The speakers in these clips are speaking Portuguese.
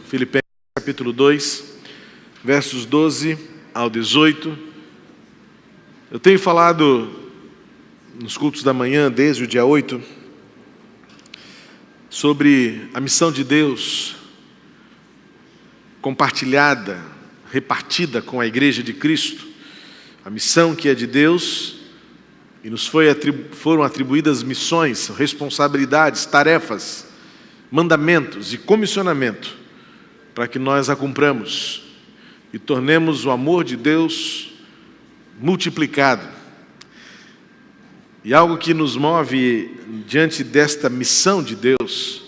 Filipenses capítulo 2, versos 12 ao 18. Eu tenho falado nos cultos da manhã, desde o dia 8, sobre a missão de Deus compartilhada, repartida com a Igreja de Cristo, a missão que é de Deus, e nos foram atribuídas missões, responsabilidades, tarefas, mandamentos e comissionamento, para que nós a cumpramos e tornemos o amor de Deus multiplicado. E algo que nos move diante desta missão de Deus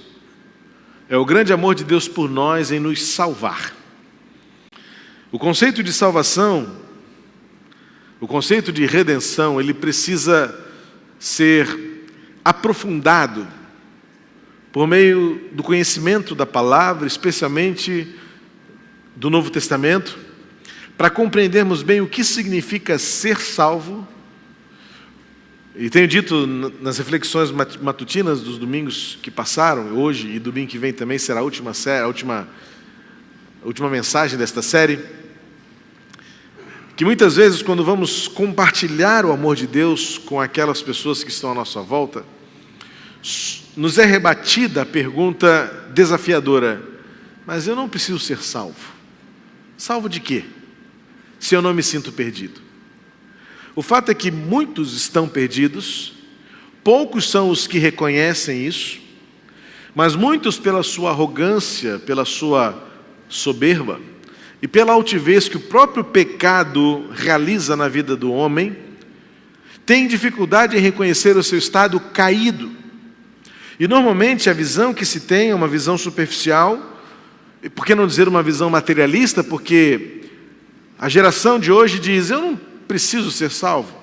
é o grande amor de Deus por nós em nos salvar. O conceito de salvação, o conceito de redenção, ele precisa ser aprofundado por meio do conhecimento da palavra, especialmente do Novo Testamento, para compreendermos bem o que significa ser salvo. E tenho dito nas reflexões matutinas dos domingos que passaram, hoje e domingo que vem também será a última mensagem desta série, que muitas vezes quando vamos compartilhar o amor de Deus com aquelas pessoas que estão à nossa volta, nos é rebatida a pergunta desafiadora: mas eu não preciso ser salvo. Salvo de quê? Se eu não me sinto perdido. O fato é que muitos estão perdidos, poucos são os que reconhecem isso, mas muitos, pela sua arrogância, pela sua soberba e pela altivez que o próprio pecado realiza na vida do homem, têm dificuldade em reconhecer o seu estado caído. E normalmente a visão que se tem é uma visão superficial, e por que não dizer uma visão materialista? Porque a geração de hoje diz: eu não preciso ser salvo.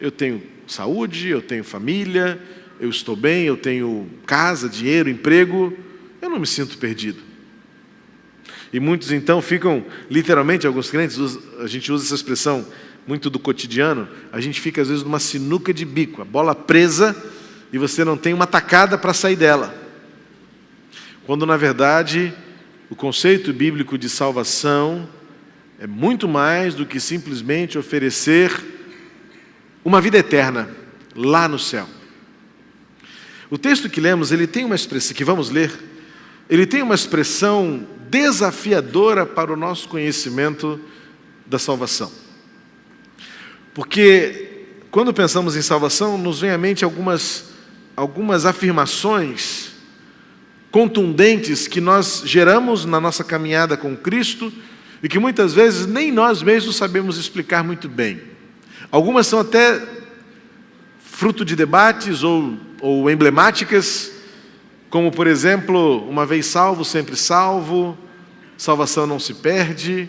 Eu tenho saúde, eu tenho família, eu estou bem, eu tenho casa, dinheiro, emprego, eu não me sinto perdido. E muitos então ficam, literalmente, alguns crentes, a gente usa essa expressão muito do cotidiano, a gente fica às vezes numa sinuca de bico, a bola presa, e você não tem uma tacada para sair dela. Quando, na verdade, o conceito bíblico de salvação é muito mais do que simplesmente oferecer uma vida eterna lá no céu. O texto que lemos, ele tem uma expressão, que vamos ler, ele tem uma expressão desafiadora para o nosso conhecimento da salvação. Porque quando pensamos em salvação, nos vem à mente algumas afirmações contundentes que nós geramos na nossa caminhada com Cristo e que muitas vezes nem nós mesmos sabemos explicar muito bem. Algumas são até fruto de debates ou emblemáticas, como, por exemplo, uma vez salvo, sempre salvo, salvação não se perde,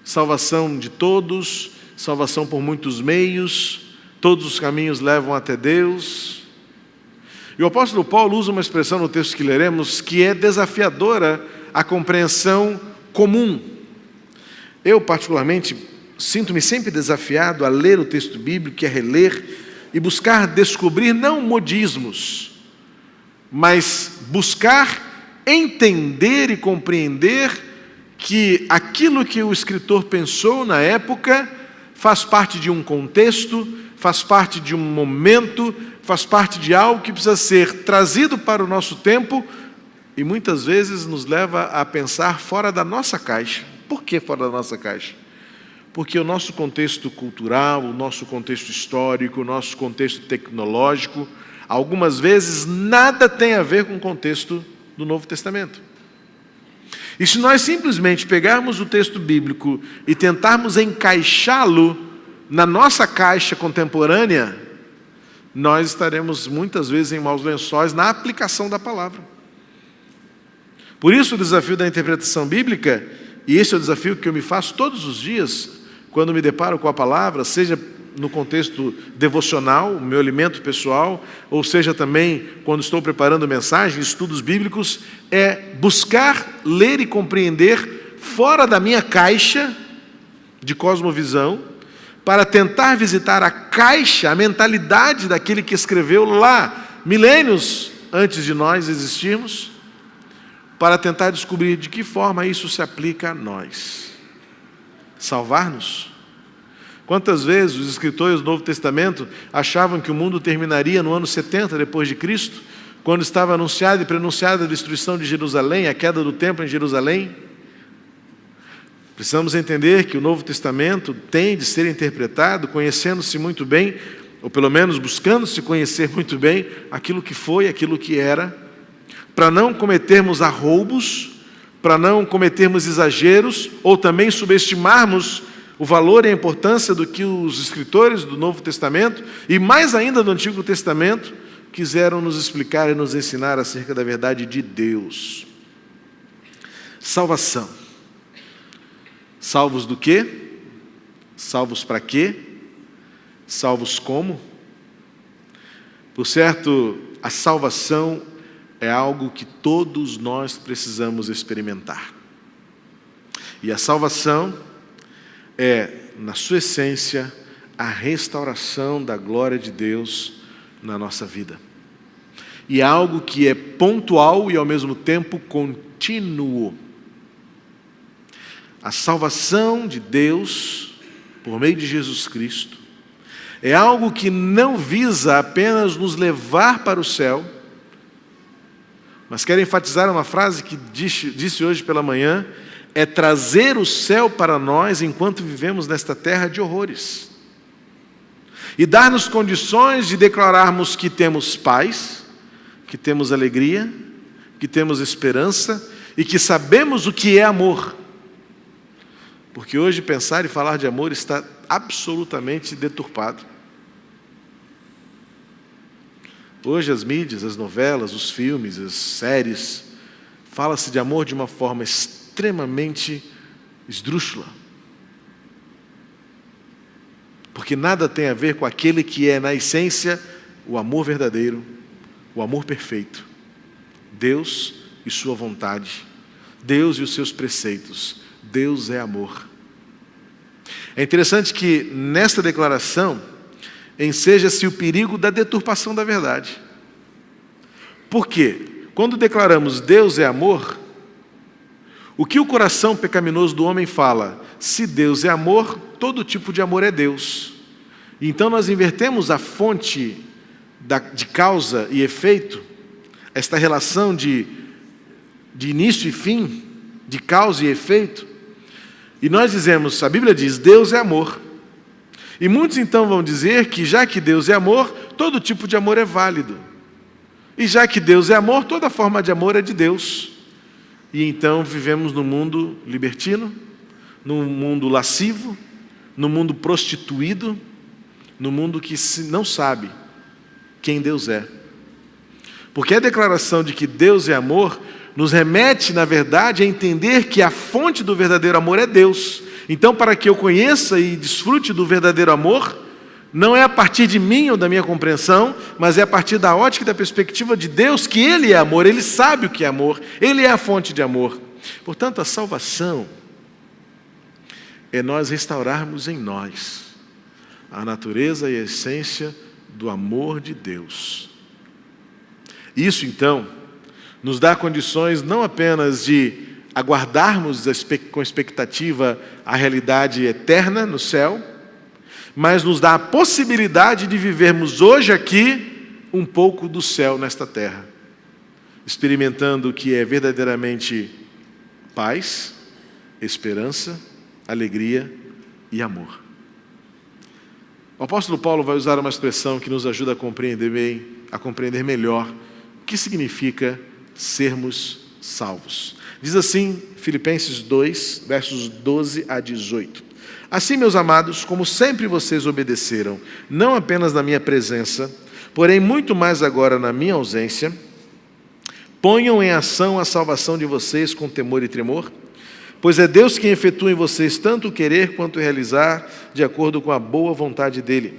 salvação de todos, salvação por muitos meios, todos os caminhos levam até Deus. E o apóstolo Paulo usa uma expressão no texto que leremos que é desafiadora à compreensão comum. Eu, particularmente, sinto-me sempre desafiado a ler o texto bíblico, a reler e buscar descobrir não modismos, mas buscar entender e compreender que aquilo que o escritor pensou na época faz parte de um contexto, faz parte de um momento, faz parte de algo que precisa ser trazido para o nosso tempo e muitas vezes nos leva a pensar fora da nossa caixa. Por que fora da nossa caixa? Porque o nosso contexto cultural, o nosso contexto histórico, o nosso contexto tecnológico, algumas vezes nada tem a ver com o contexto do Novo Testamento. E se nós simplesmente pegarmos o texto bíblico e tentarmos encaixá-lo na nossa caixa contemporânea, nós estaremos muitas vezes em maus lençóis na aplicação da palavra. Por isso o desafio da interpretação bíblica, e esse é o desafio que eu me faço todos os dias, quando me deparo com a palavra, seja no contexto devocional, o meu alimento pessoal, ou seja também quando estou preparando mensagens, estudos bíblicos, é buscar ler e compreender fora da minha caixa de cosmovisão, para tentar visitar a caixa, a mentalidade daquele que escreveu lá, milênios antes de nós existirmos, para tentar descobrir de que forma isso se aplica a nós. Salvar-nos? Quantas vezes os escritores do Novo Testamento achavam que o mundo terminaria no ano 70 depois de Cristo, quando estava anunciada e prenunciada a destruição de Jerusalém, a queda do templo em Jerusalém? Precisamos entender que o Novo Testamento tem de ser interpretado conhecendo-se muito bem, ou pelo menos buscando se conhecer muito bem, aquilo que foi, aquilo que era, para não cometermos arroubos, para não cometermos exageros, ou também subestimarmos o valor e a importância do que os escritores do Novo Testamento, e mais ainda do Antigo Testamento, quiseram nos explicar e nos ensinar acerca da verdade de Deus. Salvação. Salvos do quê? Salvos para quê? Salvos como? Por certo, a salvação é algo que todos nós precisamos experimentar. E a salvação é, na sua essência, a restauração da glória de Deus na nossa vida. E é algo que é pontual e ao mesmo tempo contínuo. A salvação de Deus, por meio de Jesus Cristo, é algo que não visa apenas nos levar para o céu, mas quero enfatizar uma frase que disse hoje pela manhã, é trazer o céu para nós enquanto vivemos nesta terra de horrores. E dar-nos condições de declararmos que temos paz, que temos alegria, que temos esperança e que sabemos o que é amor. Porque hoje pensar e falar de amor está absolutamente deturpado. Hoje as mídias, as novelas, os filmes, as séries, fala-se de amor de uma forma extremamente esdrúxula. Porque nada tem a ver com aquele que é, na essência, o amor verdadeiro, o amor perfeito. Deus e sua vontade, Deus e os seus preceitos. Deus é amor. É interessante que nesta declaração enseja-se o perigo da deturpação da verdade. Por quê? Quando declaramos Deus é amor, o que o coração pecaminoso do homem fala? Se Deus é amor, todo tipo de amor é Deus. Então nós invertemos a fonte de causa e efeito, esta relação de início e fim, de causa e efeito, e nós dizemos, a Bíblia diz, Deus é amor. E muitos então vão dizer que já que Deus é amor, todo tipo de amor é válido. E já que Deus é amor, toda forma de amor é de Deus. E então vivemos num mundo libertino, num mundo lascivo, num mundo prostituído, num mundo que não sabe quem Deus é. Porque a declaração de que Deus é amor nos remete, na verdade, a entender que a fonte do verdadeiro amor é Deus. Então, para que eu conheça e desfrute do verdadeiro amor, não é a partir de mim ou da minha compreensão, mas é a partir da ótica e da perspectiva de Deus, que Ele é amor, Ele sabe o que é amor, Ele é a fonte de amor. Portanto, a salvação é nós restaurarmos em nós a natureza e a essência do amor de Deus. Isso, então, nos dá condições não apenas de aguardarmos com expectativa a realidade eterna no céu, mas nos dá a possibilidade de vivermos hoje aqui um pouco do céu nesta terra, experimentando o que é verdadeiramente paz, esperança, alegria e amor. O apóstolo Paulo vai usar uma expressão que nos ajuda a compreender melhor o que significa sermos salvos. Diz assim, Filipenses 2, versos 12 a 18. Assim, meus amados, como sempre vocês obedeceram, não apenas na minha presença, porém muito mais agora na minha ausência, ponham em ação a salvação de vocês com temor e tremor, pois é Deus quem efetua em vocês tanto o querer quanto o realizar, de acordo com a boa vontade dEle.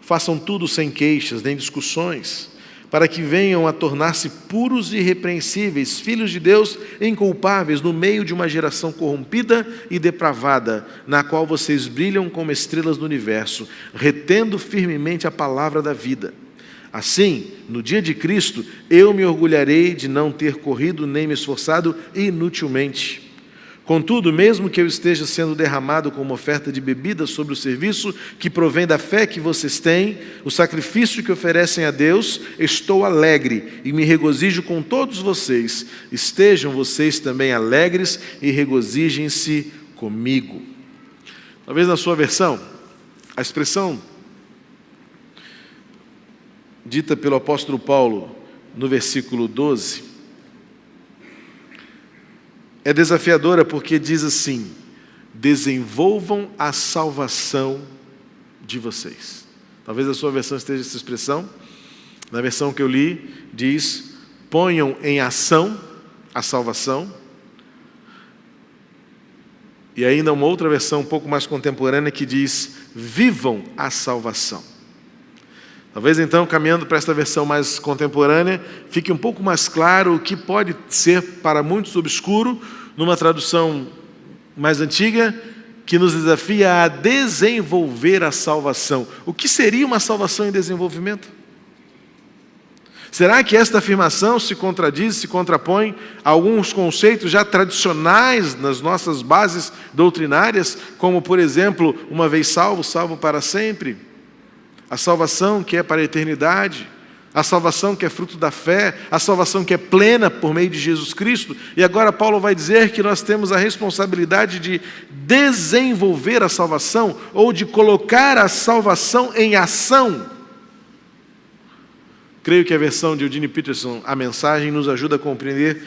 Façam tudo sem queixas nem discussões, para que venham a tornar-se puros e irrepreensíveis, filhos de Deus inculpáveis, no meio de uma geração corrompida e depravada, na qual vocês brilham como estrelas do universo, retendo firmemente a palavra da vida. Assim, no dia de Cristo, eu me orgulharei de não ter corrido nem me esforçado inutilmente. Contudo, mesmo que eu esteja sendo derramado como oferta de bebida sobre o serviço que provém da fé que vocês têm, o sacrifício que oferecem a Deus, estou alegre e me regozijo com todos vocês. Estejam vocês também alegres e regozijem-se comigo. Talvez na sua versão, a expressão dita pelo apóstolo Paulo no versículo 12, é desafiadora porque diz assim: desenvolvam a salvação de vocês. Talvez a sua versão esteja essa expressão. Na versão que eu li, diz: ponham em ação a salvação. E ainda uma outra versão um pouco mais contemporânea que diz: vivam a salvação. Talvez então, caminhando para esta versão mais contemporânea, fique um pouco mais claro o que pode ser para muitos obscuro, numa tradução mais antiga, que nos desafia a desenvolver a salvação. O que seria uma salvação em desenvolvimento? Será que esta afirmação se contradiz, se contrapõe a alguns conceitos já tradicionais nas nossas bases doutrinárias, como, por exemplo, uma vez salvo, salvo para sempre? A salvação que é para a eternidade, a salvação que é fruto da fé, a salvação que é plena por meio de Jesus Cristo. E agora Paulo vai dizer que nós temos a responsabilidade de desenvolver a salvação, ou de colocar a salvação em ação. Creio que a versão de Eugene Peterson, a mensagem, nos ajuda a compreender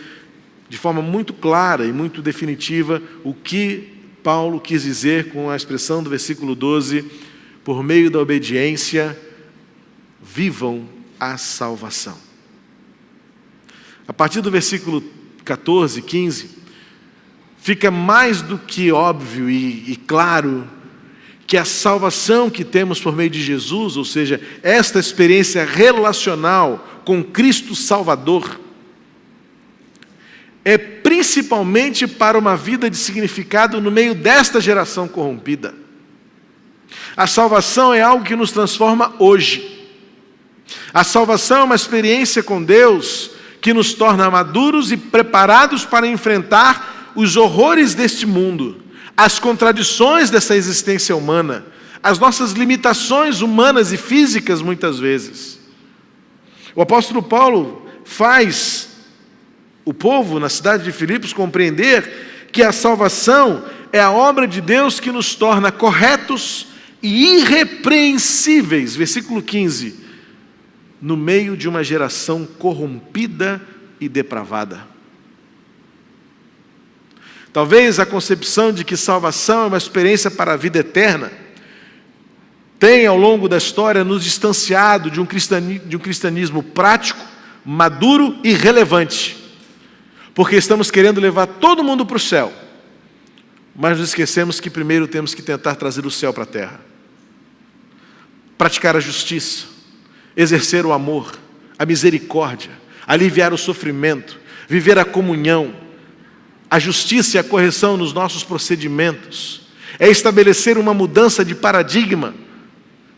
de forma muito clara e muito definitiva o que Paulo quis dizer com a expressão do versículo 12: por meio da obediência, vivam a salvação. A partir do versículo 14, 15, fica mais do que óbvio e claro que a salvação que temos por meio de Jesus, ou seja, esta experiência relacional com Cristo Salvador, é principalmente para uma vida de significado no meio desta geração corrompida. A salvação é algo que nos transforma hoje. A salvação é uma experiência com Deus que nos torna maduros e preparados para enfrentar os horrores deste mundo, as contradições dessa existência humana, as nossas limitações humanas e físicas muitas vezes. O apóstolo Paulo faz o povo na cidade de Filipos compreender que a salvação é a obra de Deus que nos torna corretos e irrepreensíveis, versículo 15, no meio de uma geração corrompida e depravada. Talvez a concepção de que salvação é uma experiência para a vida eterna tenha ao longo da história nos distanciado de um cristianismo prático, maduro e relevante, porque estamos querendo levar todo mundo para o céu, mas nos esquecemos que primeiro temos que tentar trazer o céu para a terra. Praticar a justiça, exercer o amor, a misericórdia, aliviar o sofrimento, viver a comunhão, a justiça e a correção nos nossos procedimentos, é estabelecer uma mudança de paradigma,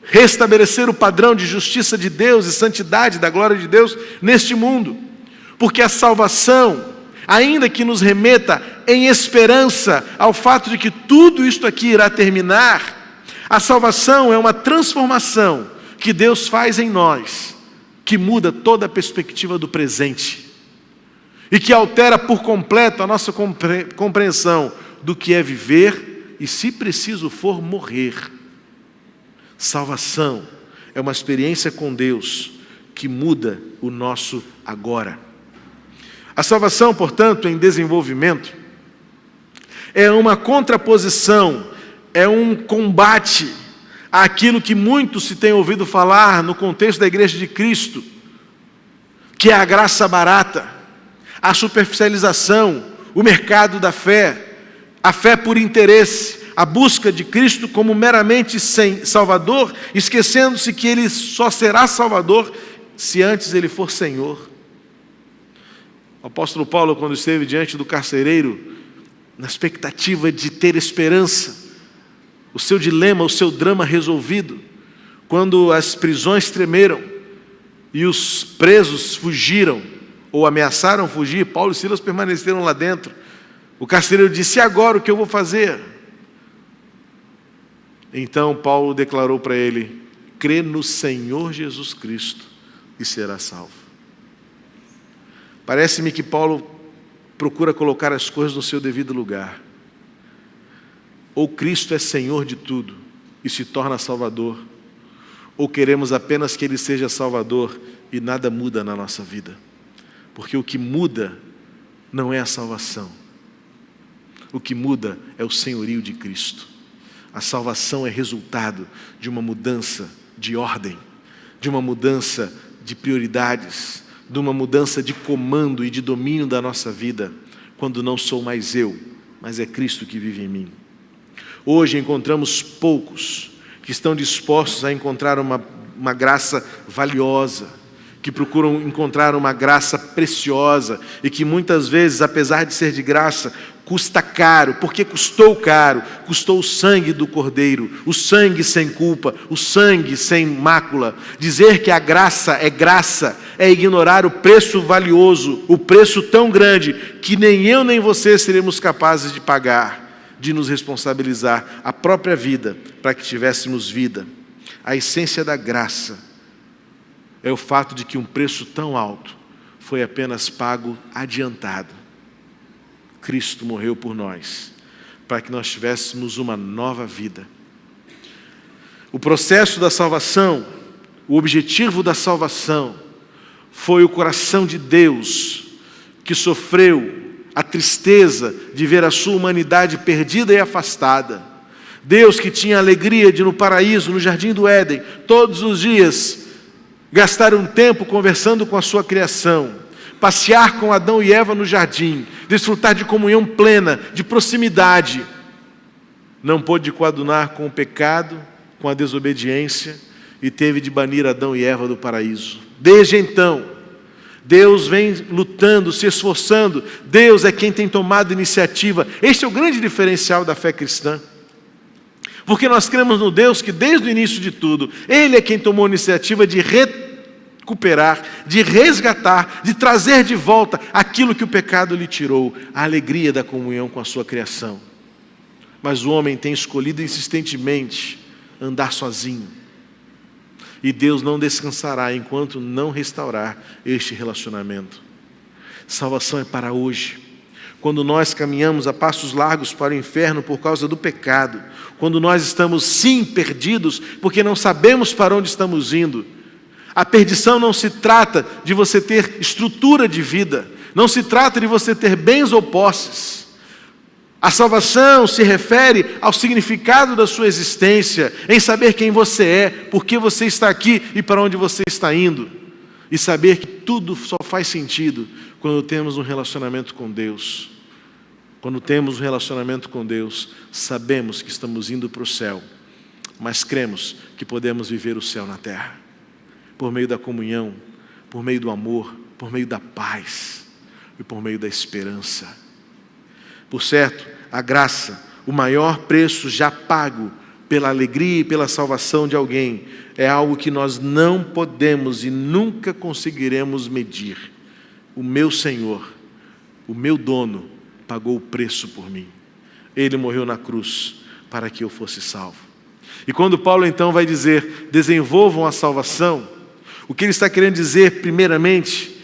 restabelecer o padrão de justiça de Deus e santidade da glória de Deus neste mundo, porque a salvação, ainda que nos remeta em esperança ao fato de que tudo isto aqui irá terminar, a salvação é uma transformação que Deus faz em nós, que muda toda a perspectiva do presente e que altera por completo a nossa compreensão do que é viver e, se preciso for, morrer. Salvação é uma experiência com Deus que muda o nosso agora. A salvação, portanto, em desenvolvimento, é uma contraposição, é um combate àquilo que muito se tem ouvido falar no contexto da Igreja de Cristo, que é a graça barata, a superficialização, o mercado da fé, a fé por interesse, a busca de Cristo como meramente Salvador, esquecendo-se que Ele só será Salvador se antes Ele for Senhor. O apóstolo Paulo, quando esteve diante do carcereiro, na expectativa de ter esperança, o seu dilema, o seu drama resolvido, quando as prisões tremeram, e os presos fugiram, ou ameaçaram fugir, Paulo e Silas permaneceram lá dentro. O carcereiro disse: e agora o que eu vou fazer? Então Paulo declarou para ele: crê no Senhor Jesus Cristo e será salvo. Parece-me que Paulo procura colocar as coisas no seu devido lugar. Ou Cristo é Senhor de tudo e se torna Salvador, ou queremos apenas que Ele seja Salvador e nada muda na nossa vida. Porque o que muda não é a salvação. O que muda é o senhorio de Cristo. A salvação é resultado de uma mudança de ordem, de uma mudança de prioridades, de uma mudança de comando e de domínio da nossa vida, quando não sou mais eu, mas é Cristo que vive em mim. Hoje encontramos poucos que estão dispostos a encontrar uma graça valiosa, que procuram encontrar uma graça preciosa e que muitas vezes, apesar de ser de graça, custa caro. Porque custou caro? Custou o sangue do Cordeiro, o sangue sem culpa, o sangue sem mácula. Dizer que a graça é ignorar o preço valioso, o preço tão grande que nem eu nem você seremos capazes de pagar, de nos responsabilizar a própria vida para que tivéssemos vida. A essência da graça é o fato de que um preço tão alto foi apenas pago adiantado. Cristo morreu por nós, para que nós tivéssemos uma nova vida. O processo da salvação, o objetivo da salvação, foi o coração de Deus, que sofreu a tristeza de ver a sua humanidade perdida e afastada. Deus que tinha a alegria de no paraíso, no jardim do Éden, todos os dias, gastar um tempo conversando com a sua criação, passear com Adão e Eva no jardim, desfrutar de comunhão plena, de proximidade, não pôde coadunar com o pecado, com a desobediência, e teve de banir Adão e Eva do paraíso. Desde então, Deus vem lutando, se esforçando. Deus é quem tem tomado iniciativa. Este é o grande diferencial da fé cristã. Porque nós cremos no Deus que desde o início de tudo, Ele é quem tomou a iniciativa de recuperar, de resgatar, de trazer de volta aquilo que o pecado lhe tirou, a alegria da comunhão com a sua criação. Mas o homem tem escolhido insistentemente andar sozinho. E Deus não descansará enquanto não restaurar este relacionamento. Salvação é para hoje. Quando nós caminhamos a passos largos para o inferno por causa do pecado, quando nós estamos sim perdidos, porque não sabemos para onde estamos indo. A perdição não se trata de você ter estrutura de vida, não se trata de você ter bens ou posses. A salvação se refere ao significado da sua existência, em saber quem você é, por que você está aqui e para onde você está indo. E saber que tudo só faz sentido quando temos um relacionamento com Deus. Quando temos um relacionamento com Deus, sabemos que estamos indo para o céu, mas cremos que podemos viver o céu na terra, por meio da comunhão, por meio do amor, por meio da paz e por meio da esperança. Por certo, a graça, o maior preço já pago pela alegria e pela salvação de alguém, é algo que nós não podemos e nunca conseguiremos medir. O meu Senhor, o meu dono, pagou o preço por mim. Ele morreu na cruz para que eu fosse salvo. E quando Paulo então vai dizer, desenvolvam a salvação, o que ele está querendo dizer, primeiramente,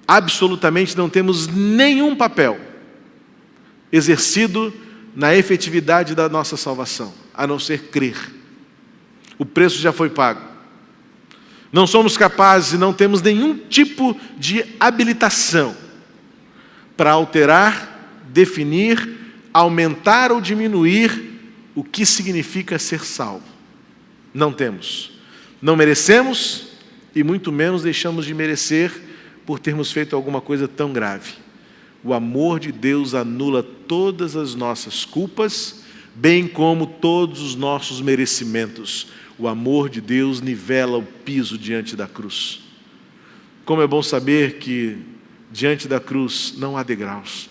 absolutamente não temos nenhum papel exercido na efetividade da nossa salvação, a não ser crer. O preço já foi pago. Não somos capazes e não temos nenhum tipo de habilitação para alterar, definir, aumentar ou diminuir o que significa ser salvo. Não temos. Não merecemos e muito menos deixamos de merecer por termos feito alguma coisa tão grave. O amor de Deus anula todas as nossas culpas, bem como todos os nossos merecimentos. O amor de Deus nivela o piso diante da cruz. Como é bom saber que diante da cruz não há degraus.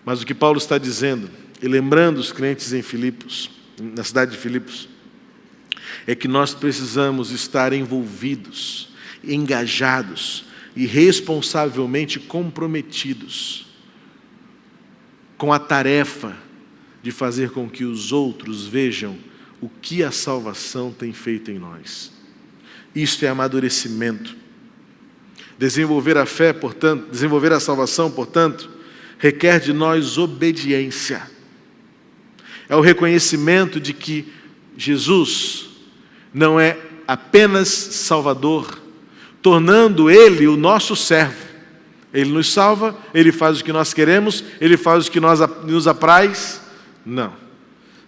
Mas o que Paulo está dizendo, e lembrando os crentes em Filipos, na cidade de Filipos, é que nós precisamos estar envolvidos, engajados e responsavelmente comprometidos com a tarefa de fazer com que os outros vejam o que a salvação tem feito em nós. Isto é amadurecimento. Desenvolver a fé, portanto, desenvolver a salvação, portanto, requer de nós obediência. É o reconhecimento de que Jesus não é apenas Salvador, tornando Ele o nosso servo. Ele nos salva, Ele faz o que nós queremos, Ele faz o que nos apraz. Não.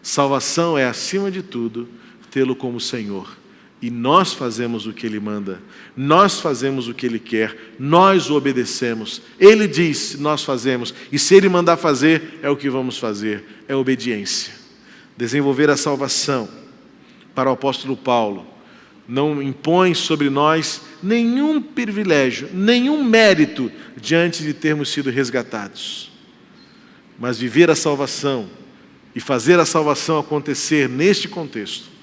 Salvação é, acima de tudo, tê-lo como Senhor. E nós fazemos o que Ele manda, nós fazemos o que Ele quer, nós o obedecemos. Ele diz, nós fazemos, e se Ele mandar fazer, é o que vamos fazer, é obediência. Desenvolver a salvação, para o apóstolo Paulo, não impõe sobre nós nenhum privilégio, nenhum mérito diante de termos sido resgatados. Mas viver a salvação e fazer a salvação acontecer neste contexto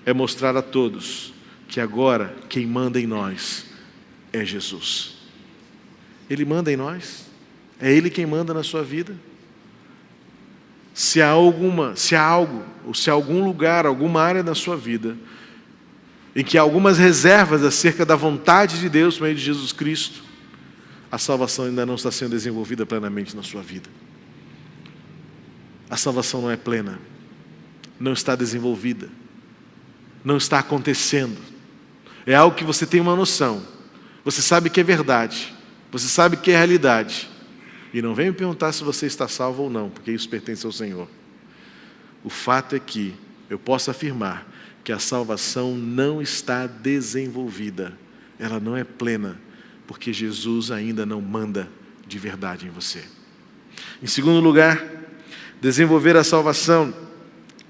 é mostrar a todos que agora quem manda em nós é Jesus. Ele manda em nós, é Ele quem manda na sua vida. Se há algo, ou se há algum lugar, alguma área da sua vida em que há algumas reservas acerca da vontade de Deus por meio de Jesus Cristo, a salvação ainda não está sendo desenvolvida plenamente na sua vida. A salvação não é plena, não está desenvolvida, não está acontecendo. É algo que você tem uma noção, você sabe que é verdade, você sabe que é realidade, e não vem me perguntar se você está salvo ou não, porque isso pertence ao Senhor. O fato é que eu posso afirmar que a salvação não está desenvolvida, ela não é plena, porque Jesus ainda não manda de verdade em você. Em segundo lugar, desenvolver a salvação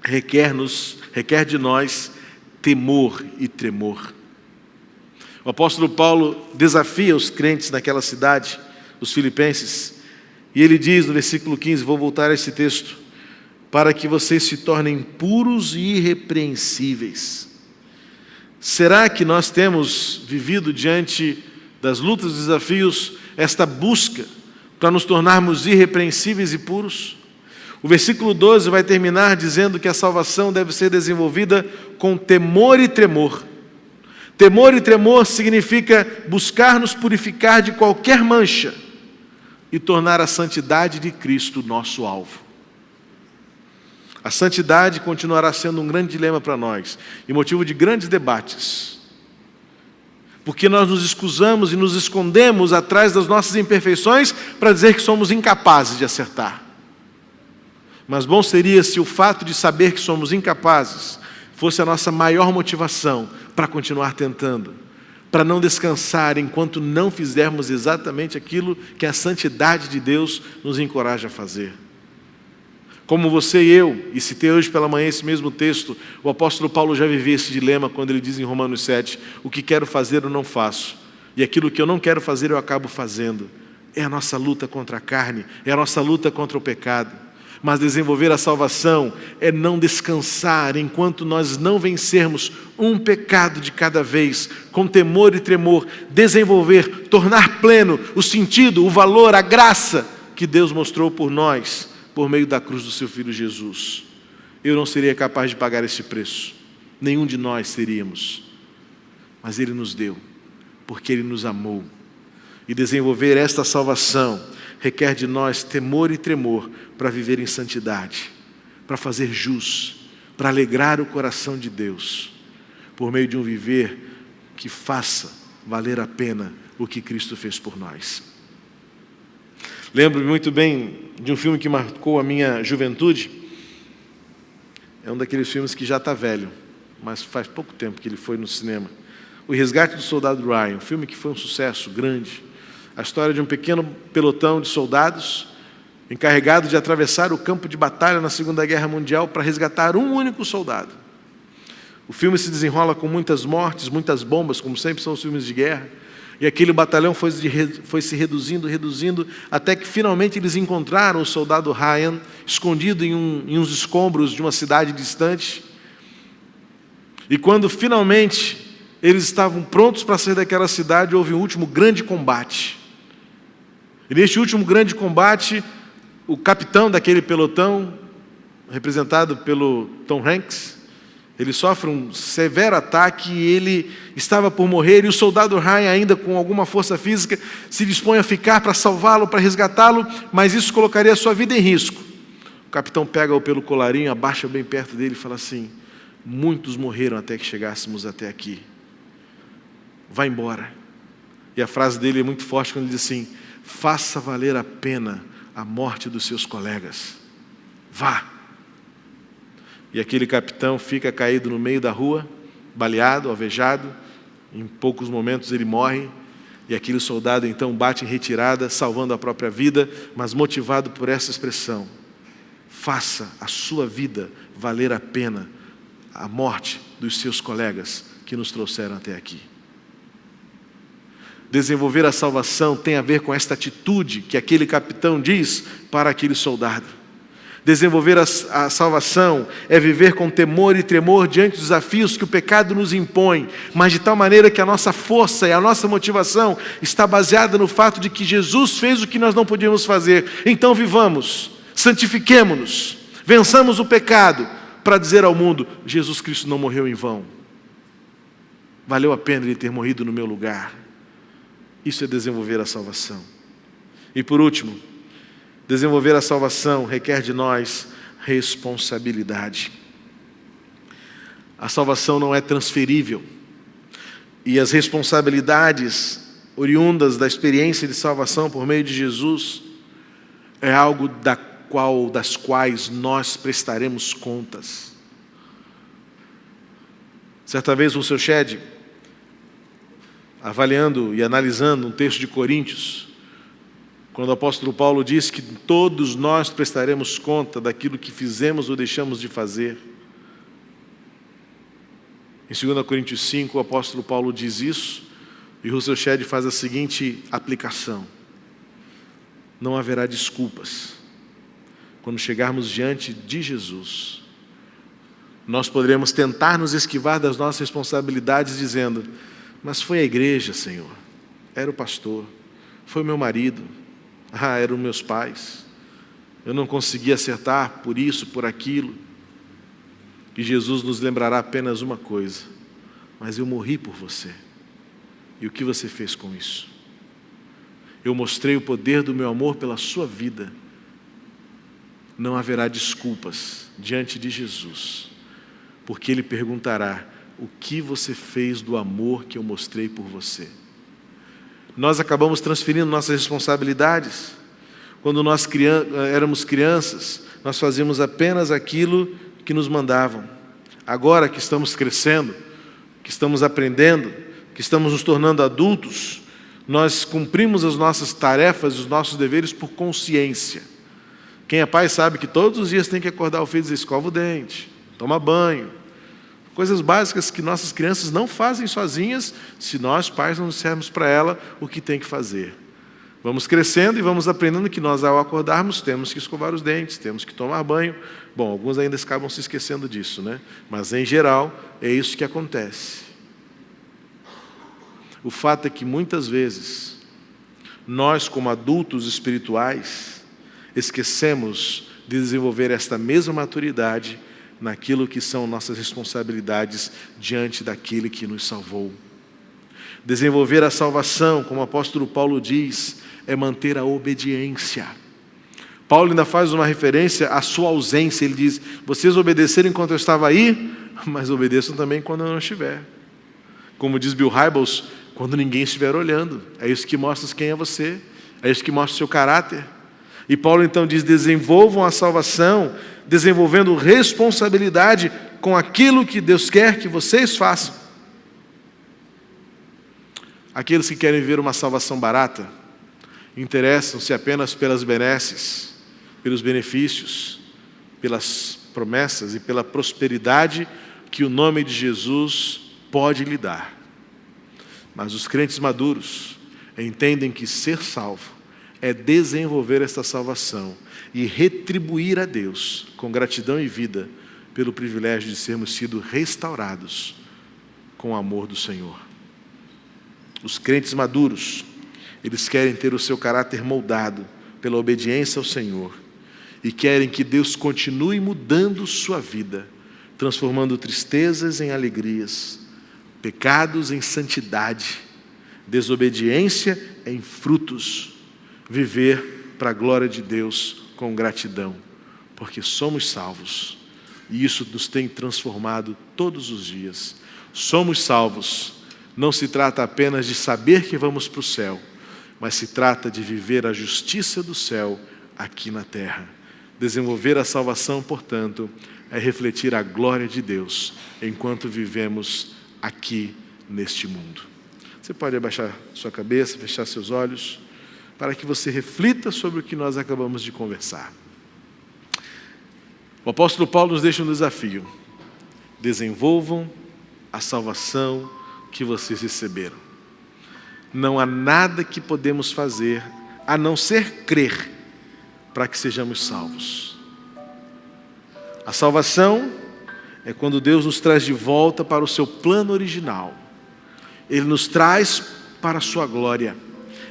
requer de nós temor e tremor. O apóstolo Paulo desafia os crentes naquela cidade, os filipenses, e ele diz no versículo 15, vou voltar a esse texto, para que vocês se tornem puros e irrepreensíveis. Será que nós temos vivido diante das lutas e desafios esta busca para nos tornarmos irrepreensíveis e puros? O versículo 12 vai terminar dizendo que a salvação deve ser desenvolvida com temor e tremor. Temor e tremor significa buscar nos purificar de qualquer mancha e tornar a santidade de Cristo nosso alvo. A santidade continuará sendo um grande dilema para nós e motivo de grandes debates, porque nós nos excusamos e nos escondemos atrás das nossas imperfeições para dizer que somos incapazes de acertar. Mas bom seria se o fato de saber que somos incapazes fosse a nossa maior motivação para continuar tentando, para não descansar enquanto não fizermos exatamente aquilo que a santidade de Deus nos encoraja a fazer. Como você e eu, e citei hoje pela manhã esse mesmo texto, o apóstolo Paulo já vivia esse dilema quando ele diz em Romanos 7, o que quero fazer eu não faço, e aquilo que eu não quero fazer eu acabo fazendo. É a nossa luta contra a carne, é a nossa luta contra o pecado. Mas desenvolver a salvação é não descansar enquanto nós não vencermos um pecado de cada vez, com temor e tremor, desenvolver, tornar pleno o sentido, o valor, a graça que Deus mostrou por nós, por meio da cruz do seu Filho Jesus. Eu não seria capaz de pagar esse preço, nenhum de nós seríamos, mas Ele nos deu, porque Ele nos amou. E desenvolver esta salvação requer de nós temor e tremor para viver em santidade, para fazer jus, para alegrar o coração de Deus, por meio de um viver que faça valer a pena o que Cristo fez por nós. Lembro-me muito bem de um filme que marcou a minha juventude. É um daqueles filmes que já está velho, mas faz pouco tempo que ele foi no cinema. O Resgate do Soldado Ryan, um filme que foi um sucesso grande. A história de um pequeno pelotão de soldados encarregado de atravessar o campo de batalha na Segunda Guerra Mundial para resgatar um único soldado. O filme se desenrola com muitas mortes, muitas bombas, como sempre são os filmes de guerra. E aquele batalhão foi se reduzindo, até que finalmente eles encontraram o soldado Ryan escondido em uns escombros de uma cidade distante. E quando finalmente eles estavam prontos para sair daquela cidade, houve um último grande combate. E neste último grande combate, o capitão daquele pelotão, representado pelo Tom Hanks, ele sofre um severo ataque e ele estava por morrer, e o soldado Ryan, ainda com alguma força física, se dispõe a ficar para salvá-lo, para resgatá-lo, mas isso colocaria a sua vida em risco. O capitão pega-o pelo colarinho, abaixa bem perto dele e fala assim: muitos morreram até que chegássemos até aqui. Vai embora. E a frase dele é muito forte quando ele diz assim: faça valer a pena a morte dos seus colegas. Vá. E aquele capitão fica caído no meio da rua, baleado, alvejado. Em poucos momentos ele morre. E aquele soldado então bate em retirada, salvando a própria vida, mas motivado por essa expressão: faça a sua vida valer a pena a morte dos seus colegas que nos trouxeram até aqui. Desenvolver a salvação tem a ver com esta atitude que aquele capitão diz para aquele soldado. Desenvolver a salvação é viver com temor e tremor diante dos desafios que o pecado nos impõe, mas de tal maneira que a nossa força e a nossa motivação está baseada no fato de que Jesus fez o que nós não podíamos fazer. Então vivamos, santifiquemo-nos, vençamos o pecado, para dizer ao mundo: Jesus Cristo não morreu em vão. Valeu a pena Ele ter morrido no meu lugar. Isso é desenvolver a salvação. E por último, desenvolver a salvação requer de nós responsabilidade. A salvação não é transferível. E as responsabilidades oriundas da experiência de salvação por meio de Jesus é algo das quais nós prestaremos contas. Certa vez o Russell Shedd, avaliando e analisando um texto de Coríntios, quando o apóstolo Paulo diz que todos nós prestaremos conta daquilo que fizemos ou deixamos de fazer. Em 2 Coríntios 5, o apóstolo Paulo diz isso, e Russell Shedd faz a seguinte aplicação: não haverá desculpas. Quando chegarmos diante de Jesus, nós poderemos tentar nos esquivar das nossas responsabilidades dizendo: mas foi a igreja, Senhor, era o pastor, foi o meu marido, eram meus pais, eu não consegui acertar por isso, por aquilo. E Jesus nos lembrará apenas uma coisa: mas eu morri por você. E o que você fez com isso? Eu mostrei o poder do meu amor pela sua vida. Não haverá desculpas diante de Jesus, porque Ele perguntará: o que você fez do amor que eu mostrei por você? Nós acabamos transferindo nossas responsabilidades. Quando nós éramos crianças, nós fazíamos apenas aquilo que nos mandavam. Agora que estamos crescendo, que estamos aprendendo, que estamos nos tornando adultos, nós cumprimos as nossas tarefas, os nossos deveres por consciência. Quem é pai sabe que todos os dias tem que acordar o filho e dizer: escova o dente, toma banho. Coisas básicas que nossas crianças não fazem sozinhas, se nós, pais, não dissermos para ela o que tem que fazer. Vamos crescendo e vamos aprendendo que nós, ao acordarmos, temos que escovar os dentes, temos que tomar banho. Bom, alguns ainda acabam se esquecendo disso, né? Mas, em geral, é isso que acontece. O fato é que, muitas vezes, nós, como adultos espirituais, esquecemos de desenvolver esta mesma maturidade naquilo que são nossas responsabilidades diante daquele que nos salvou. Desenvolver a salvação, como o apóstolo Paulo diz, é manter a obediência. Paulo ainda faz uma referência à sua ausência. Ele diz: vocês obedeceram enquanto eu estava aí, mas obedeçam também quando eu não estiver. Como diz Bill Hybels, quando ninguém estiver olhando. É isso que mostra quem é você, é isso que mostra o seu caráter. E Paulo então diz: desenvolvam a salvação, desenvolvendo responsabilidade com aquilo que Deus quer que vocês façam. Aqueles que querem viver uma salvação barata interessam-se apenas pelas benesses, pelos benefícios, pelas promessas e pela prosperidade que o nome de Jesus pode lhe dar. Mas os crentes maduros entendem que ser salvo é desenvolver esta salvação e retribuir a Deus com gratidão e vida pelo privilégio de sermos sido restaurados com o amor do Senhor. Os crentes maduros, eles querem ter o seu caráter moldado pela obediência ao Senhor e querem que Deus continue mudando sua vida, transformando tristezas em alegrias, pecados em santidade, desobediência em frutos, viver para a glória de Deus com gratidão, porque somos salvos e isso nos tem transformado todos os dias. Somos salvos, não se trata apenas de saber que vamos para o céu, mas se trata de viver a justiça do céu aqui na terra. Desenvolver a salvação, portanto, é refletir a glória de Deus enquanto vivemos aqui neste mundo. Você pode abaixar sua cabeça, fechar seus olhos, para que você reflita sobre o que nós acabamos de conversar. O apóstolo Paulo nos deixa um desafio: desenvolvam a salvação que vocês receberam. Não há nada que podemos fazer a não ser crer para que sejamos salvos. A salvação é quando Deus nos traz de volta para o seu plano original. Ele nos traz para a sua glória.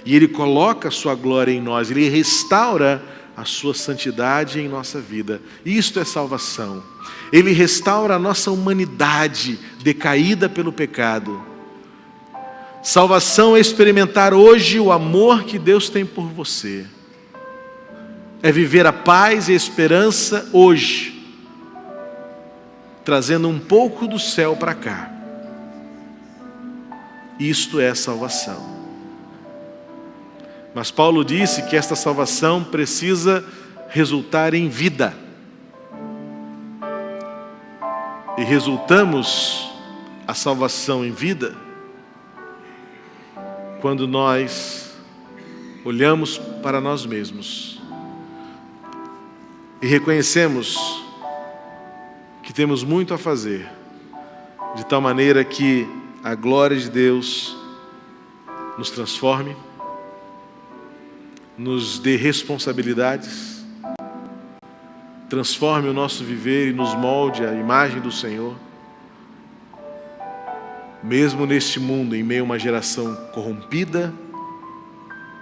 E Ele coloca a sua glória em nós. Ele restaura a sua santidade em nossa vida. Isto é salvação. Ele restaura a nossa humanidade decaída pelo pecado. Salvação é experimentar hoje o amor que Deus tem por você. É viver a paz e a esperança hoje, trazendo um pouco do céu para cá. Isto é salvação. Mas Paulo disse que esta salvação precisa resultar em vida. E resultamos a salvação em vida quando nós olhamos para nós mesmos e reconhecemos que temos muito a fazer, de tal maneira que a glória de Deus nos transforme, nos dê responsabilidades, transforme o nosso viver e nos molde à imagem do Senhor. Mesmo neste mundo, em meio a uma geração corrompida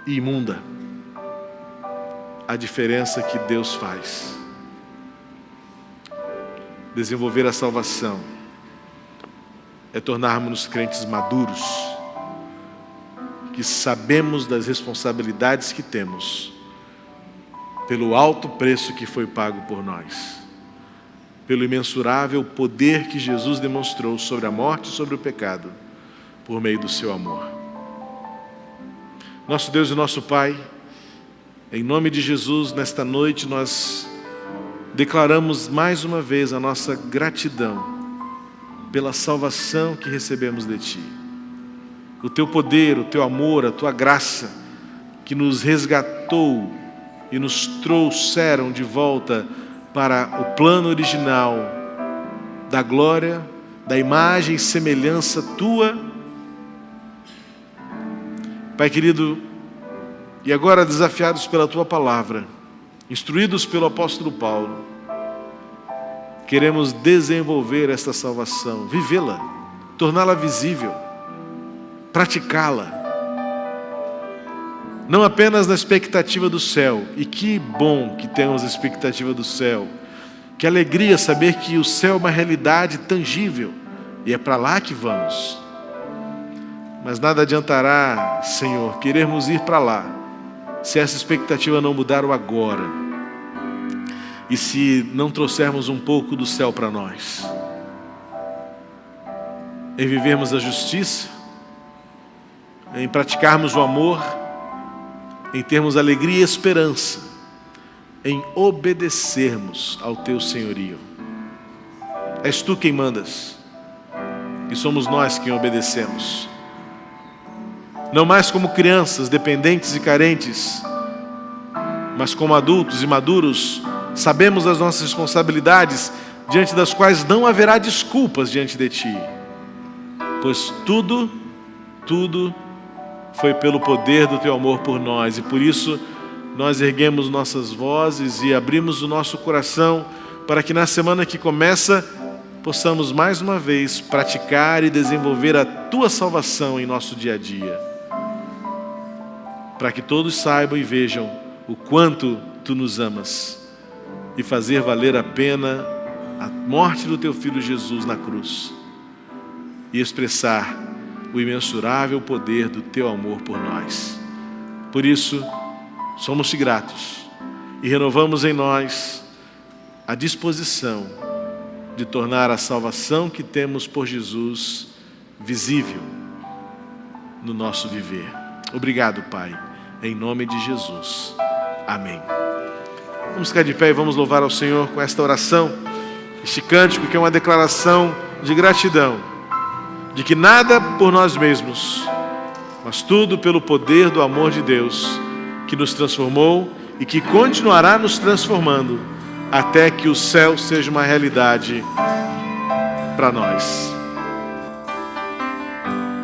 e imunda, a diferença que Deus faz. Desenvolver a salvação é tornarmos-nos crentes maduros, que sabemos das responsabilidades que temos, pelo alto preço que foi pago por nós, pelo imensurável poder que Jesus demonstrou sobre a morte e sobre o pecado, por meio do seu amor. Nosso Deus e nosso Pai, em nome de Jesus, nesta noite nós declaramos mais uma vez a nossa gratidão pela salvação que recebemos de Ti. O Teu poder, o Teu amor, a Tua graça, que nos resgatou e nos trouxeram de volta para o plano original da glória, da imagem e semelhança Tua. Pai querido, e agora desafiados pela Tua palavra, instruídos pelo apóstolo Paulo, queremos desenvolver esta salvação, vivê-la, torná-la visível, praticá-la, não apenas na expectativa do céu. E que bom que temos a expectativa do céu, que alegria saber que o céu é uma realidade tangível e é para lá que vamos. Mas nada adiantará, Senhor, querermos ir para lá se essa expectativa não mudar o agora e se não trouxermos um pouco do céu para nós, em vivermos a justiça, em praticarmos o amor, em termos alegria e esperança, em obedecermos ao Teu senhorio. És Tu quem mandas, e somos nós quem obedecemos. Não mais como crianças dependentes e carentes, mas como adultos e maduros, sabemos das nossas responsabilidades, diante das quais não haverá desculpas diante de Ti, pois tudo foi pelo poder do Teu amor por nós, e por isso nós erguemos nossas vozes e abrimos o nosso coração para que na semana que começa possamos mais uma vez praticar e desenvolver a Tua salvação em nosso dia a dia, para que todos saibam e vejam o quanto Tu nos amas e fazer valer a pena a morte do Teu Filho Jesus na cruz e expressar o imensurável poder do Teu amor por nós. Por isso, somos-te gratos e renovamos em nós a disposição de tornar a salvação que temos por Jesus visível no nosso viver. Obrigado, Pai, em nome de Jesus. Amém. Vamos ficar de pé e vamos louvar ao Senhor com esta oração, este cântico que é uma declaração de gratidão, de que nada por nós mesmos, mas tudo pelo poder do amor de Deus, que nos transformou e que continuará nos transformando até que o céu seja uma realidade para nós.